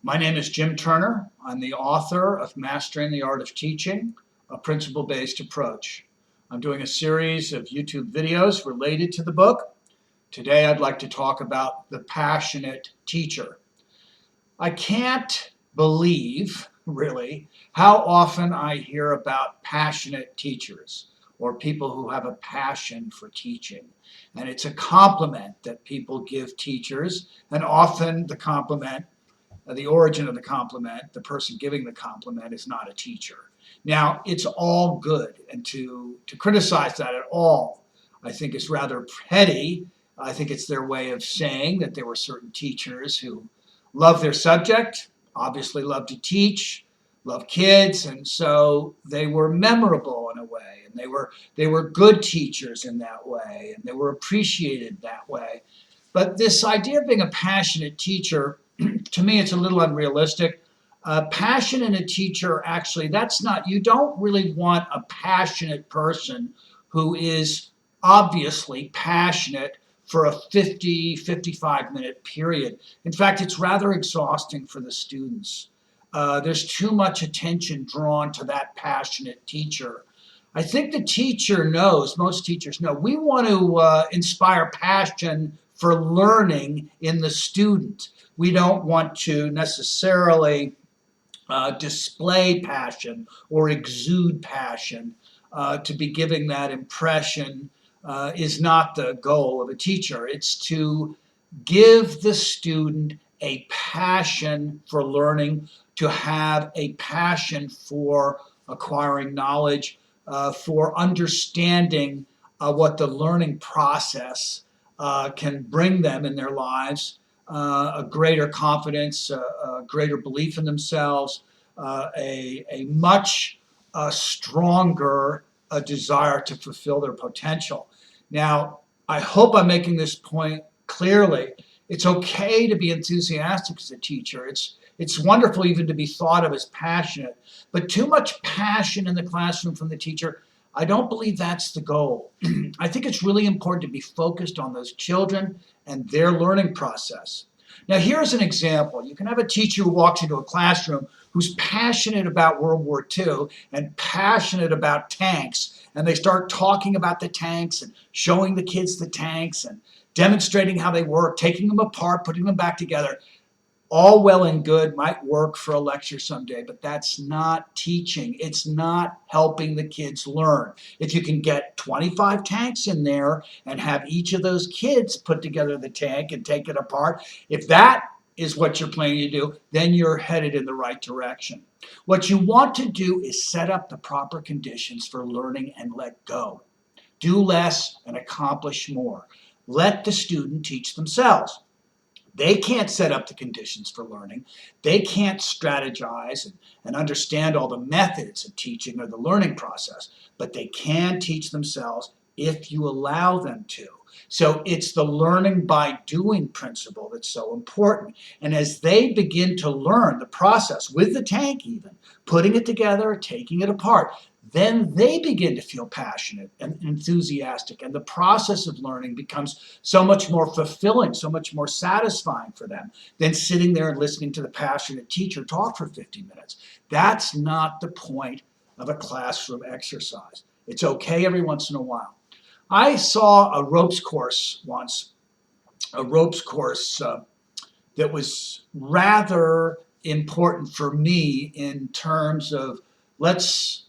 My name is Jim Turner. I'm the author of Mastering the Art of Teaching, a principle-based approach. I'm doing a series of YouTube videos related to the book. Today I'd like to talk about the passionate teacher. I can't believe, really, how often I hear about passionate teachers or people who have a passion for teaching. And it's a compliment that people give teachers, and often the origin of the compliment, the person giving the compliment is not a teacher. Now, it's all good, and to criticize that at all, I think is rather petty. I think it's their way of saying that there were certain teachers who love their subject, obviously love to teach, love kids, and so they were memorable in a way, and they were good teachers in that way, and they were appreciated that way. But this idea of being a passionate teacher, to me, it's a little unrealistic. Passion in a teacher, actually, that's not, you don't really want a passionate person who is obviously passionate for a 50, 55-minute period. In fact, it's rather exhausting for the students. There's too much attention drawn to that passionate teacher. I think the teacher knows, most teachers know, we want to inspire passion for learning in the student. We don't want to necessarily display passion or exude passion. To be giving that impression is not the goal of a teacher. It's to give the student a passion for learning, to have a passion for acquiring knowledge, for understanding what the learning process can bring them in their lives, a greater confidence, a greater belief in themselves, a much stronger desire to fulfill their potential. Now, I hope I'm making this point clearly. It's okay to be enthusiastic as a teacher. It's wonderful even to be thought of as passionate, but too much passion in the classroom from the teacher, I don't believe that's the goal. I think it's really important to be focused on those children and their learning process. Now, here's an example. You can have a teacher who walks into a classroom who's passionate about World War II and passionate about tanks, and they start talking about the tanks and showing the kids the tanks and demonstrating how they work, taking them apart, putting them back together. All well and good, might work for a lecture someday, but that's not teaching. It's not helping the kids learn. If you can get 25 tanks in there and have each of those kids put together the tank and take it apart, if that is what you're planning to do, then you're headed in the right direction. What you want to do is set up the proper conditions for learning and let go. Do less and accomplish more. Let the student teach themselves. They can't set up the conditions for learning. They can't strategize and understand all the methods of teaching or the learning process, but they can teach themselves if you allow them to. So it's the learning by doing principle that's so important. And as they begin to learn the process with the tank even, putting it together, taking it apart, then they begin to feel passionate and enthusiastic, and the process of learning becomes so much more fulfilling, so much more satisfying for them than sitting there and listening to the passionate teacher talk for 50 minutes. That's not the point of a classroom exercise. It's okay every once in a while. I saw a ropes course once, a ropes course that was rather important for me in terms of let's